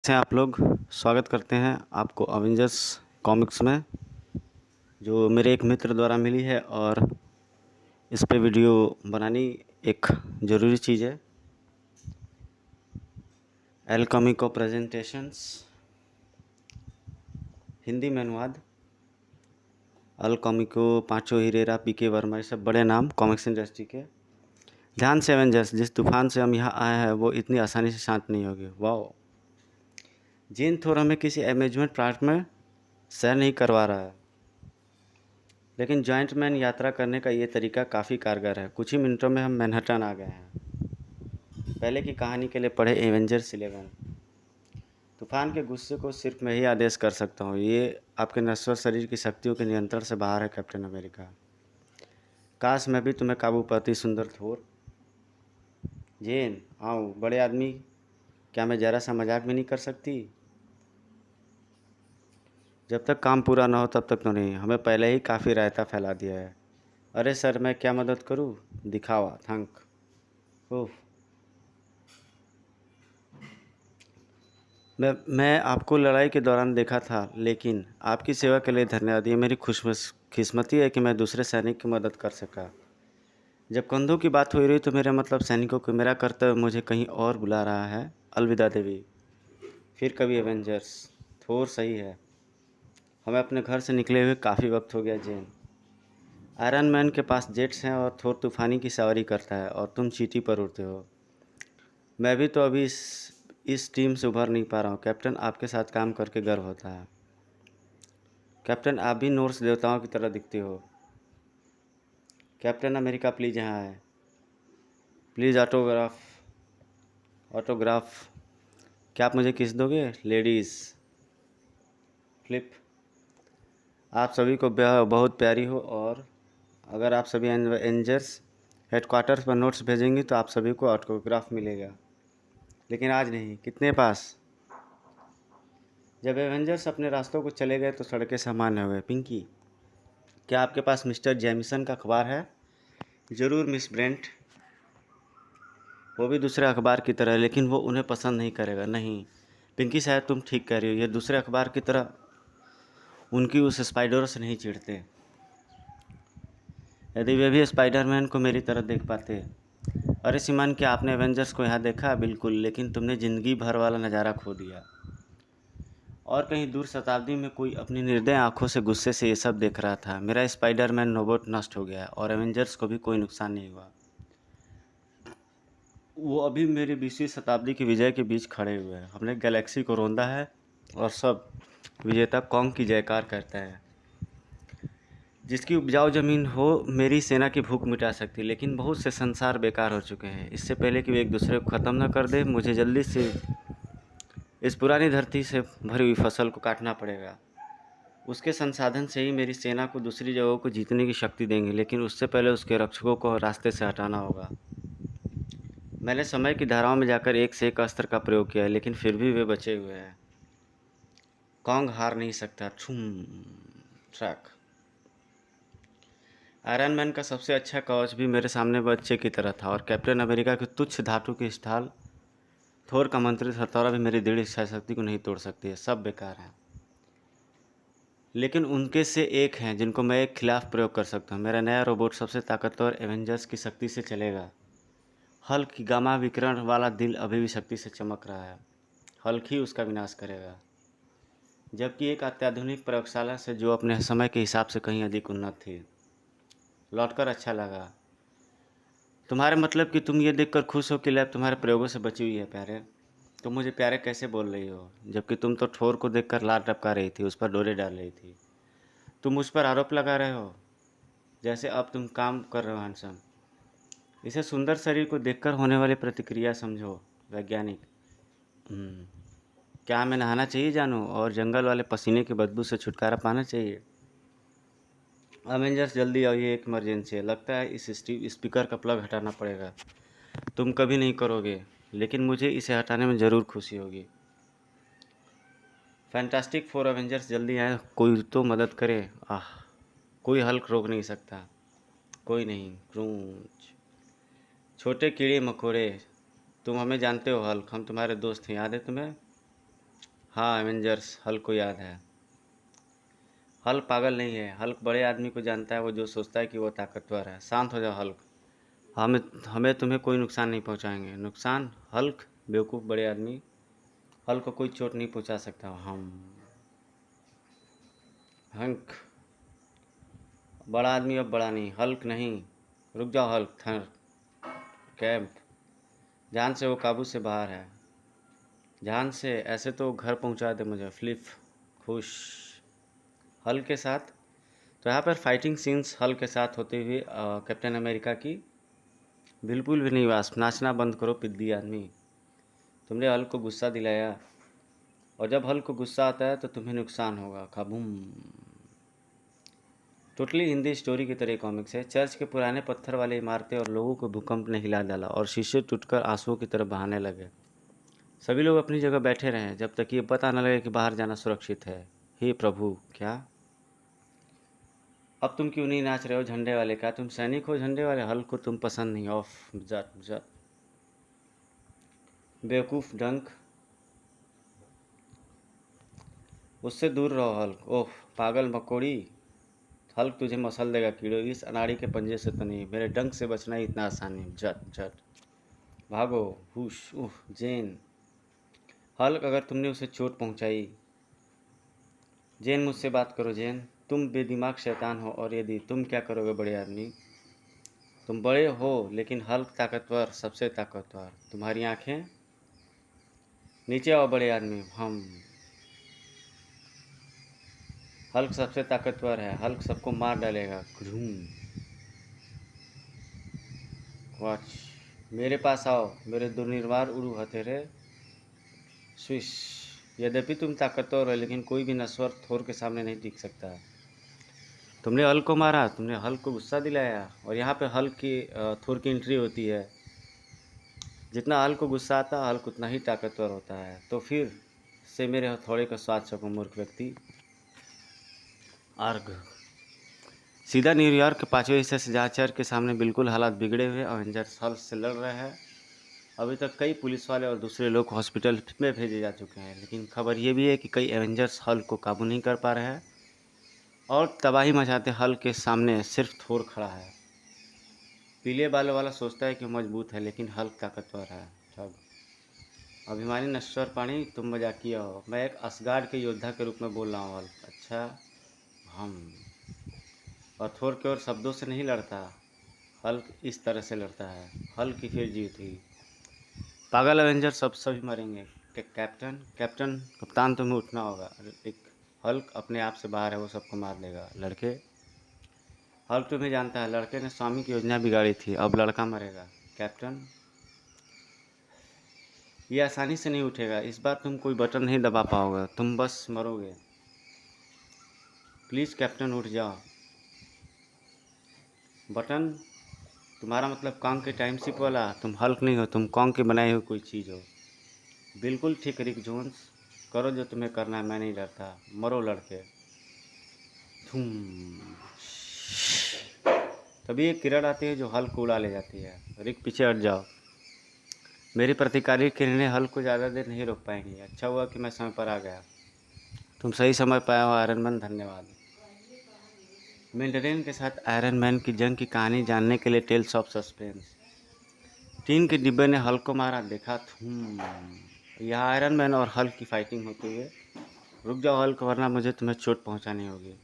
से आप लोग स्वागत करते हैं आपको अवेंजर्स कॉमिक्स में, जो मेरे एक मित्र द्वारा मिली है और इस पे वीडियो बनानी एक ज़रूरी चीज़ है। एल कॉमिको प्रेजेंटेशंस, हिंदी में अनुवाद। एल कॉमिको, पांचो हिरेरा, पीके वर्मा, ये सब बड़े नाम कॉमिक्स इंडस्ट्री के। ध्यान से एवेंजर्स, जिस तूफान से हम यहाँ आए हैं वो इतनी आसानी से शांत नहीं होगी। वाह, जीन थोर हमें किसी अमेजमेंट पार्क में सैर नहीं करवा रहा है, लेकिन जॉइंट मैन यात्रा करने का ये तरीका काफ़ी कारगर है। कुछ ही मिनटों में हम मैनहट्टन आ गए हैं। पहले की कहानी के लिए पढ़े एवेंजर्स 11। तूफान के गुस्से को सिर्फ मैं ही आदेश कर सकता हूँ। ये आपके नश्वर शरीर की शक्तियों के नियंत्रण से बाहर है कैप्टन अमेरिका। काश मैं भी तुम्हें काबू पाती सुंदर थोर। जेन, आओ बड़े आदमी, क्या मैं ज़रा सा मजाक भी नहीं कर सकती? जब तक काम पूरा ना हो तब तक तो नहीं। हमें पहले ही काफ़ी रायता फैला दिया है। अरे सर, मैं क्या मदद करूँ? दिखावा, थैंक। ओह, मैं आपको लड़ाई के दौरान देखा था, लेकिन आपकी सेवा के लिए धन्यवाद। ये मेरी खुशकिस्मती है कि मैं दूसरे सैनिक की मदद कर सका। जब कंधों की बात हो रही तो मेरा मतलब सैनिकों को, मेरा कर्तव्य मुझे कहीं और बुला रहा है। अलविदा देवी, फिर कभी एवेंजर्स। थोर सही है, हमें अपने घर से निकले हुए काफ़ी वक्त हो गया। जेन, आयरन मैन के पास जेट्स हैं और थोर तूफानी की सवारी करता है और तुम चींटी पर उड़ते हो। मैं भी तो अभी इस टीम से उभर नहीं पा रहा हूँ। कैप्टन, आपके साथ काम करके गर्व होता है। कैप्टन, आप भी नोर्स देवताओं की तरह दिखते हो। कैप्टन अमेरिका, प्लीज़ यहाँ आए। Please autograph, autograph. क्या आप मुझे किस दोगे? लेडीज़ फ्लिप, आप सभी को बहुत प्यारी हो, और अगर आप सभी एंजर्स हेडक्वार्टर्स पर नोट्स भेजेंगी तो आप सभी को ऑटोग्राफ मिलेगा, लेकिन आज नहीं। कितने पास? जब एवेंजर्स अपने रास्तों को चले गए तो सड़कें सामान्य हो गए। पिंकी, क्या आपके पास मिस्टर जेमिसन का अखबार है? ज़रूर मिस ब्रेंट, वो भी दूसरे अखबार की तरह है, लेकिन वो उन्हें पसंद नहीं करेगा। नहीं पिंकी, शायद तुम ठीक कह रही हो। ये दूसरे अखबार की तरह उनकी उस स्पाइडरों से नहीं चिढ़ते। यदि वे भी स्पाइडरमैन को मेरी तरह देख पाते। अरे सीमान, क्या आपने एवेंजर्स को यहाँ देखा? बिल्कुल, लेकिन तुमने ज़िंदगी भर वाला नज़ारा खो दिया। और कहीं दूर शताब्दी में कोई अपनी निर्दय आंखों से गुस्से से ये सब देख रहा था। मेरा स्पाइडरमैन रोबोट नष्ट हो गया और एवेंजर्स को भी कोई नुकसान नहीं हुआ। वो अभी मेरी 20वीं शताब्दी की विजय के बीच खड़े हुए हैं। हमने गैलेक्सी को रौंदा है और सब विजेता कॉन्ग की जयकार करते हैं। जिसकी उपजाऊ ज़मीन हो मेरी सेना की भूख मिटा सकती, लेकिन बहुत से संसार बेकार हो चुके हैं। इससे पहले कि वे एक दूसरे को ख़त्म न कर दे, मुझे जल्दी से इस पुरानी धरती से भरी हुई फसल को काटना पड़ेगा। उसके संसाधन से ही मेरी सेना को दूसरी जगहों को जीतने की शक्ति देंगे, लेकिन उससे पहले उसके रक्षकों को रास्ते से हटाना होगा। मैंने समय की धाराओं में जाकर एक से एक अस्त्र का प्रयोग किया है, लेकिन फिर भी वे बचे हुए हैं। कॉन्ग हार नहीं सकता। ट्रैक, आयरन मैन का सबसे अच्छा कवच भी मेरे सामने बच्चे की तरह था, और कैप्टन अमेरिका की तुच्छ धातु की स्टाल, थोर का मंत्रित हथौड़ा भी मेरी दृढ़ इच्छा शक्ति को नहीं तोड़ सकती है। सब बेकार हैं, लेकिन उनके से एक हैं जिनको मैं एक खिलाफ प्रयोग कर सकता हूँ। मेरा नया रोबोट सबसे ताकतवर एवेंजर्स की शक्ति से चलेगा। हल्क की गामा विकिरण वाला दिल अभी भी शक्ति से चमक रहा है। हल्क ही उसका विनाश करेगा, जबकि एक अत्याधुनिक प्रयोगशाला से जो अपने समय के हिसाब से कहीं अधिक उन्नत थी। लौटकर अच्छा लगा। तुम्हारे मतलब कि तुम ये देखकर खुश हो कि लैब तुम्हारे प्रयोगों से बची हुई है। प्यारे, तुम मुझे प्यारे कैसे बोल रही हो, जबकि तुम तो ठोर को देखकर लार टपका रही थी, उस पर डोरे डाल रही थी। तुम मुझ पर आरोप लगा रहे हो, जैसे अब तुम काम कर रहे हो। हैंडसम, इसे सुंदर शरीर को देखकर होने वाली प्रतिक्रिया समझो। वैज्ञानिक, क्या हमें नहाना चाहिए जानू, और जंगल वाले पसीने की बदबू से छुटकारा पाना चाहिए? अवेंजर्स जल्दी आओ, ये एक इमरजेंसी है। लगता है इस स्पीकर का प्लग हटाना पड़ेगा। तुम कभी नहीं करोगे, लेकिन मुझे इसे हटाने में ज़रूर खुशी होगी। फैंटास्टिक फोर अवेंजर्स जल्दी आए, कोई तो मदद करे। आह, कोई हल्क रोक नहीं सकता। कोई नहीं। क्रूंच, छोटे कीड़े मकोड़े, तुम हमें जानते हो हल्क, हम तुम्हारे दोस्त हैं, याद है तुम्हें? हाँ, एवेंजर्स हल्क को याद है। हल्क पागल नहीं है, हल्क बड़े आदमी को जानता है, वो जो सोचता है कि वो ताकतवर है। शांत हो जाओ हल्क, हमें हमें तुम्हें कोई नुकसान नहीं पहुंचाएंगे। नुकसान? हल्क बेवकूफ़ बड़े आदमी, हल्क को कोई चोट नहीं पहुंचा सकता। हम हंक बड़ा आदमी अब बड़ा नहीं, हल्क नहीं। रुक जाओ हल्क, थर कैब जान से वो काबू से बाहर है। जान से ऐसे तो घर पहुंचा दे मुझे। फ्लिप खुश हल्क के साथ। तो यहाँ पर फाइटिंग सीन्स हल्क के साथ होते हुए कैप्टन अमेरिका की बिल्कुल भी नहीं। वास नाचना बंद करो पिद्दी आदमी, तुमने हल्क को गुस्सा दिलाया, और जब हल्क को गुस्सा आता है तो तुम्हें नुकसान होगा। खबूम। टोटली हिंदी स्टोरी की तरह कॉमिक्स है। चर्च के पुराने पत्थर वाली इमारतें और लोगों को भूकंप ने हिला डाला और शीशे टूटकर आंसुओं की तरफ बहाने लगे। सभी लोग अपनी जगह बैठे रहे जब तक ये पता न लगे कि बाहर जाना सुरक्षित है। हे प्रभु, क्या अब तुम क्यों नहीं नाच रहे हो झंडे वाले? क्या तुम सैनिक हो झंडे वाले? हल्क को तुम पसंद नहीं। ऑफ जट जट बेवकूफ़ डंक, उससे दूर रहो हल्क। ओह पागल मकोड़ी, हल्क तुझे मसल देगा कीड़ो। इस अनाड़ी के पंजे से तो नहीं, मेरे डंक से बचना ही इतना आसान नहीं। झट झट भागो। हुश उह जेन। हल्क अगर तुमने उसे चोट पहुंचाई। जेन मुझसे बात करो जेन, तुम बेदिमाग शैतान हो, और यदि तुम क्या करोगे बड़े आदमी? तुम बड़े हो लेकिन हल्क ताकतवर, सबसे ताकतवर। तुम्हारी आंखें नीचे आओ बड़े आदमी। हम हल्क सबसे ताकतवर है, हल्क सबको मार डालेगा। घूम वॉच मेरे पास आओ मेरे दुर्निर्वार उड़ू हथेरे। स्विश। यद्यपि तुम ताकतवर हो लेकिन कोई भी नश्वर थोर के सामने नहीं टिक सकता। तुमने हल्क को मारा, तुमने हल्क को गुस्सा दिलाया, और यहाँ पे हल्क की थोर की एंट्री होती है। जितना हल्क को गुस्सा आता हल्क उतना ही ताकतवर होता है। तो फिर से मेरे हथौड़े का स्वाद चको मूर्ख व्यक्ति। अर्घ सीधा न्यूयॉर्क के 5वें हिस्से से, जहाँ चर्च के सामने बिल्कुल हालात बिगड़े हुए अवेंजर्स हल्क से लड़ रहे हैं। अभी तक कई पुलिस वाले और दूसरे लोग हॉस्पिटल में भेजे जा चुके हैं, लेकिन खबर ये भी है कि कई एवेंजर्स हल्क को काबू नहीं कर पा रहे हैं और तबाही मचाते हल्क के सामने सिर्फ थोर खड़ा है। पीले बालों वाला सोचता है कि मजबूत है लेकिन हल्क ताकतवर है। ठग अभिमानी नश्वर प्राणी, तुम मजाकिया हो। मैं एक असगार्ड के योद्धा के रूप में बोल रहा हूँ हल्क। अच्छा हम और थोर के और शब्दों से नहीं लड़ता, हल्क इस तरह से लड़ता है। हल्क की फिर जीत हुई। पागल एवेंजर सब सभी मरेंगे। कैप्टन कैप्टन कप्तान तुम्हें उठना होगा। एक हल्क अपने आप से बाहर है, वो सबको मार देगा। लड़के हल्क तुम्हें जानता है, लड़के ने स्वामी की योजना बिगाड़ी थी, अब लड़का मरेगा। कैप्टन ये आसानी से नहीं उठेगा, इस बार तुम कोई बटन नहीं दबा पाओगे, तुम बस मरोगे। प्लीज़ कैप्टन उठ जाओ। बटन तुम्हारा मतलब कॉन्ग के टाइमशिप वाला? तुम हल्क नहीं हो, तुम कॉन्ग के बनाए हुए कोई चीज़ हो। बिल्कुल ठीक रिक जोन्स, करो जो तुम्हें करना है, मैं नहीं डरता। मरो लड़के। धूम। तभी एक किरण आती है जो हल्क को उड़ा ले जाती है। रिक पीछे हट जाओ, मेरी प्रतिकारी किरणें हल्क को ज़्यादा देर नहीं रोक पाएंगी। अच्छा हुआ कि मैं समय पर आ गया। तुम सही समय पाया हो आयरन मैन, धन्यवाद। मिल्ड्रेन के साथ आयरन मैन की जंग की कहानी जानने के लिए टेल्स ऑफ सस्पेंस। टीन के डिब्बे ने हल्क को मारा, देखा। यहाँ आयरन मैन और हल्क की फाइटिंग होती है। रुक जाओ हल्क, वरना मुझे तुम्हें चोट पहुँचानी होगी।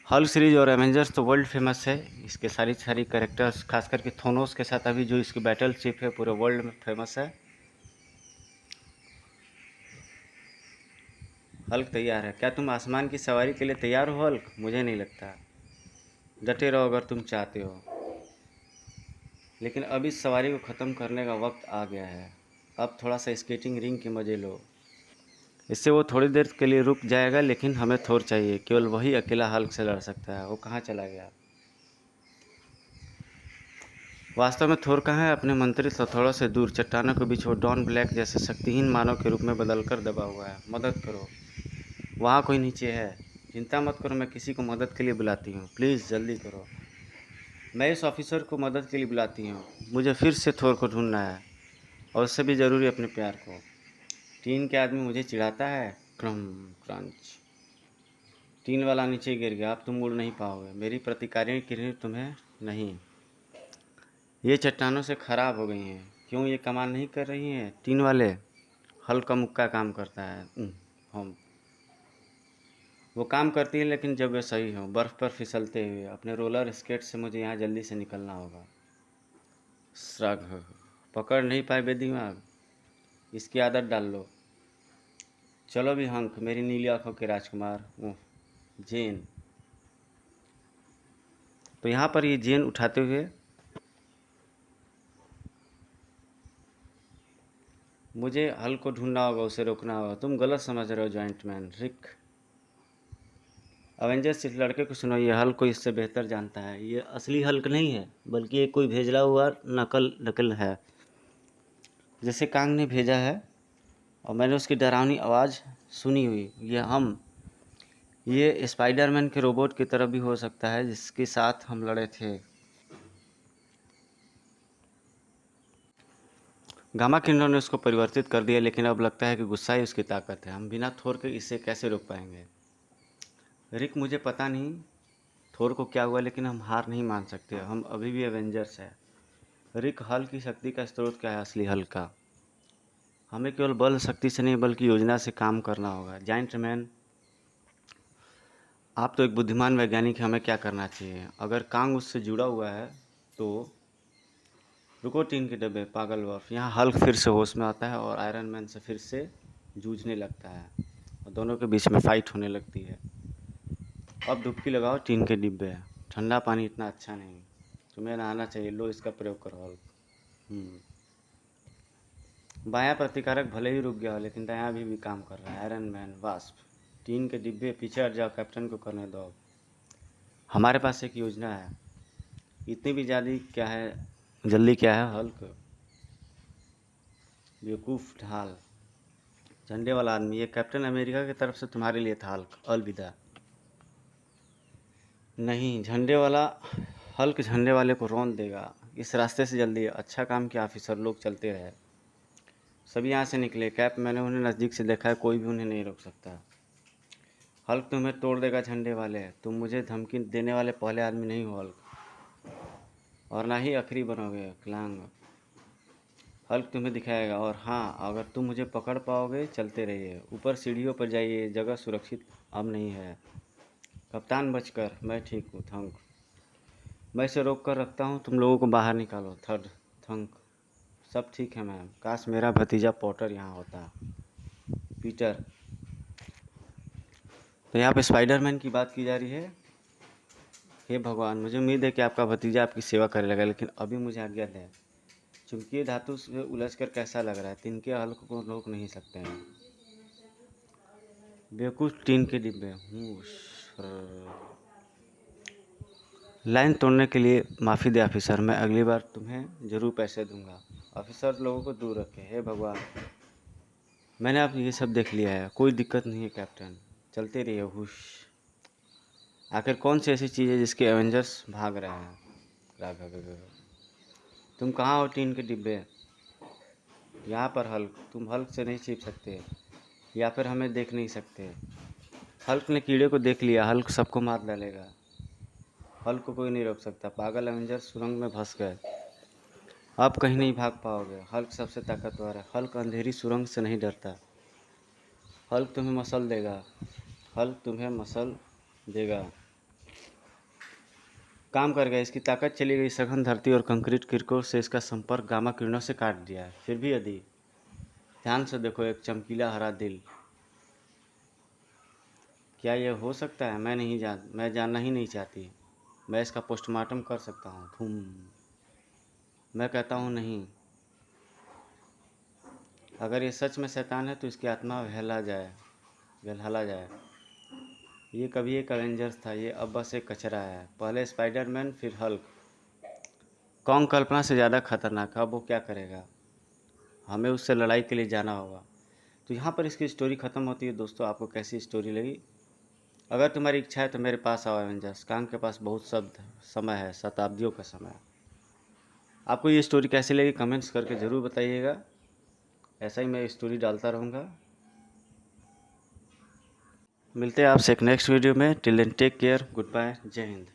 हल्क सीरीज और एवेंजर्स तो वर्ल्ड फेमस है, इसके सारी सारी कैरेक्टर्स, खास करके थोनोस के साथ अभी जो इसकी बैटलशिप है पूरे वर्ल्ड में फेमस है। हल्क तैयार है। क्या तुम आसमान की सवारी के लिए तैयार हो हल्क? मुझे नहीं लगता। डटे रहो अगर तुम चाहते हो, लेकिन अब इस सवारी को ख़त्म करने का वक्त आ गया है। अब थोड़ा सा स्केटिंग रिंग के मज़े लो। इससे वो थोड़ी देर के लिए रुक जाएगा, लेकिन हमें थोर चाहिए। केवल वही अकेला हल्क से लड़ सकता है। वो कहाँ चला गया? वास्तव में थोर कहाँ है? अपने मंत्री हथौड़ों से दूर चट्टानों के बीच वो डॉन ब्लैक जैसे शक्तिहीन मानव के रूप में बदलकर दबा हुआ है। मदद करो, वहाँ कोई नीचे है। चिंता मत करो, मैं किसी को मदद के लिए बुलाती हूँ। प्लीज़ जल्दी करो। मैं इस ऑफिसर को मदद के लिए बुलाती हूँ। मुझे फिर से थोर को ढूंढना है, और उससे भी ज़रूरी अपने प्यार को। टीन के आदमी मुझे चिढ़ाता है, क्रम क्रंच। टीन वाला नीचे गिर गया, अब तुम उड़ नहीं पाओगे, मेरी प्रतिकारिणी किरणें तुम्हें नहीं। ये चट्टानों से खराब हो गई हैं, क्यों ये कमाल नहीं कर रही हैं? टीन वाले, हल्का मुक्का काम करता है। हम वो काम करती है, लेकिन जब वे सही हो, बर्फ़ पर फिसलते हुए अपने रोलर स्केट से मुझे यहाँ जल्दी से निकलना होगा। श्रग, पकड़ नहीं पाए बेदिमाग, इसकी आदत डाल लो। चलो भी हंक, मेरी नीली आंखों के राजकुमार। ओह जेन। तो यहाँ पर ये जेन उठाते हुए मुझे हल्क को ढूंढना होगा, उसे रोकना होगा। तुम गलत समझ रहे हो जॉइंट मैन। रिक, अवेंजर्स इस लड़के को सुनो, ये हल्क को इससे बेहतर जानता है। ये असली हल्क नहीं है, बल्कि ये कोई भेजा हुआ नकल है, जैसे कांग ने भेजा है और मैंने उसकी डरावनी आवाज़ सुनी हुई। ये स्पाइडरमैन के रोबोट की तरह भी हो सकता है जिसके साथ हम लड़े थे। गामा किरणों ने उसको परिवर्तित कर दिया, लेकिन अब लगता है कि गुस्सा ही उसकी ताकत है। हम बिना थोर के इसे कैसे रोक पाएंगे? रिक, मुझे पता नहीं थोर को क्या हुआ, लेकिन हम हार नहीं मान सकते। हम अभी भी एवेंजर्स हैं। रिक, हल की शक्ति का स्रोत क्या है असली हल का? हमें केवल बल शक्ति से नहीं, बल्कि योजना से काम करना होगा। जायंट मैन, आप तो एक बुद्धिमान वैज्ञानिक हैं, हमें क्या करना चाहिए? अगर कांग उससे जुड़ा हुआ है तो रुको। टीन के डब्बे, पागल वर्फ। यहाँ हल्क फिर से होश में आता है और आयरन मैन से फिर से जूझने लगता है और दोनों के बीच में फाइट होने लगती है। अब डुबकी लगाओ टीन के डिब्बे। ठंडा पानी इतना अच्छा नहीं, तुम्हें नहाना चाहिए। लो, इसका प्रयोग करो हल्क। बायां प्रतिकारक भले ही रुक गया हो, लेकिन दायां भी काम कर रहा है। आयरन मैन, वास्प, टीन के डिब्बे, पीछे हट जाओ, कैप्टन को करने दो। हमारे पास एक योजना है। इतनी भी जल्दी क्या है हल्क? बेवकूफ़ ढाल, झंडे वाला आदमी, ये कैप्टन अमेरिका की तरफ से तुम्हारे लिए था हल्क। अलविदा। नहीं, झंडे वाला हल्क झंडे वाले को रौंद देगा। इस रास्ते से जल्दी। अच्छा काम किया ऑफिसर, लोग चलते रहे। सभी यहाँ से निकले। कैप, मैंने उन्हें नज़दीक से देखा है, कोई भी उन्हें नहीं रोक सकता। हल्क तुम्हें तोड़ देगा झंडे वाले। तुम मुझे धमकी देने वाले पहले आदमी नहीं हो हल्क, और ना ही आखिरी बनोगे क्लांग। हल्क तुम्हें दिखाएगा, और हाँ, अगर तुम मुझे पकड़ पाओगे, चलते रहिए। ऊपर सीढ़ियों पर जाइए, जगह सुरक्षित अब नहीं है। कप्तान बचकर, मैं ठीक हूँ। थंक, मैं इसे रोक कर रखता हूँ, तुम लोगों को बाहर निकालो। थर्ड, थंक, सब ठीक है मैम। काश मेरा भतीजा पॉटर यहाँ होता। पीटर। तो यहाँ पे स्पाइडरमैन की बात की जा रही है। हे भगवान, मुझे उम्मीद है कि आपका भतीजा आपकी सेवा करे लगेगा, लेकिन अभी मुझे आज्ञा दें। चुंबकीय धातु से उलझकर कैसा लग रहा है? तिनके हल्क को रोक नहीं सकते हैं। बेवकूफ़ टीन के डिब्बे। लाइन तोड़ने के लिए माफ़ी दे ऑफिसर, मैं अगली बार तुम्हें ज़रूर पैसे दूंगा। ऑफिसर, लोगों को दूर रखे। हे भगवान, मैंने अब ये सब देख लिया है, कोई दिक्कत नहीं है कैप्टन। चलते रहिए। हुश। आखिर कौन सी ऐसी चीज़ है जिसके एवेंजर्स भाग रहे हैं? तुम कहाँ हो टीन के डिब्बे? यहाँ पर हल्क। तुम हल्क से नहीं छिप सकते, या फिर हमें देख नहीं सकते। हल्क ने कीड़े को देख लिया। हल्क सबको मार डालेगा। हल्क को कोई नहीं रोक सकता। पागल एवेंजर सुरंग में फंस गए, अब कहीं नहीं भाग पाओगे। हल्क सबसे ताकतवर है। हल्क अंधेरी सुरंग से नहीं डरता। हल्क तुम्हें मसल देगा। हल्क तुम्हें मसल देगा। काम कर गया, इसकी ताकत चली गई। सघन धरती और कंक्रीट किरकों से इसका संपर्क गामा किरणों से काट दिया है। फिर भी यदि ध्यान से देखो, एक चमकीला हरा दिल। क्या यह हो सकता है? मैं जानना ही नहीं चाहती। मैं इसका पोस्टमार्टम कर सकता हूँ। मैं कहता हूँ नहीं। अगर ये सच में शैतान है तो इसकी आत्मा बहला जाए। ये कभी एक एवेंजर्स था, ये अब बस एक कचरा है। पहले स्पाइडरमैन, फिर हल्क। कॉन्ग कल्पना से ज़्यादा खतरनाक है। अब वो क्या करेगा? हमें उससे लड़ाई के लिए जाना होगा। तो यहाँ पर इसकी स्टोरी ख़त्म होती है। दोस्तों, आपको कैसी स्टोरी लगी? अगर तुम्हारी इच्छा है तो मेरे पास आओ एवेंजर्स। कांग के पास बहुत समय है, शताब्दियों का समय। आपको ये स्टोरी कैसी लगी कमेंट्स करके ज़रूर बताइएगा। ऐसा ही मैं स्टोरी डालता रहूँगा। मिलते हैं आपसे एक नेक्स्ट वीडियो में। Till then take care, good bye, जय हिंद।